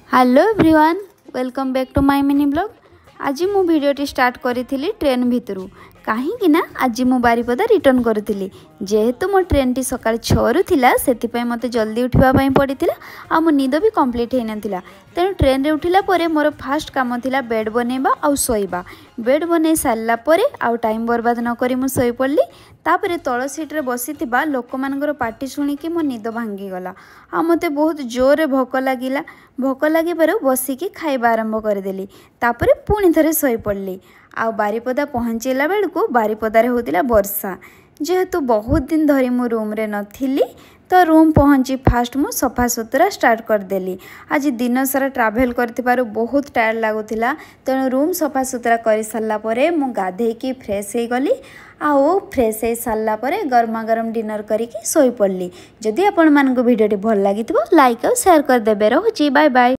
Hello everyone, welcome back to my mini blog. आज मु भिडियोटी start करी ट्रेन भितरु कहीं ना आज मु बारिपदा रिटर्न करुली। जेहेतु मो ट्रेन टी सकाळ 6 रु थिला सेति मते जल्दी उठिबा पड़ता आ मो निद भी कंप्लीट हो नाला। तेणु ट्रेन रे उठिला परे मोर फास्ट काम थिला बेड बनेबा आ सोइबा। बेड बनै सारला परे आ टाइम बर्बाद न करी मु सोई पड़ली। तापरे तळ सीट रे बसिथिबा लोक मानकर पार्टी सुनिकी मो निद भांगी गला आ मते बहुत जोर रे भोक लागिला। भोक लागिबारु बसिकी खाइबा आरंभ करदेली। तापरे पुणी थरे सोई पड़ली। आ बारिपदा पहुँचला बेलू बारिपदारे होतिला वर्षा। जेहेतु बहुत दिन धरी मु रूम रे नथिली तो रूम पहुँची फास्ट मु सफा सुतरा स्टार्ट करदेली। आज दिन सारा ट्रावेल करथिबारु बहुत टायर्ड लागुथिला। तेणु रूम सफा सुतरा कर सारला परे मु गाधेकी फ्रेश हो गली। आओ फ्रेश हो सारला परे गरमा गरम डिनर करिकी सोई पड़ली। जदि आपण मानकु वीडियोटी भल लागिथिबो लाइक और शेयर कर देबे। रहूची, बाय बाय।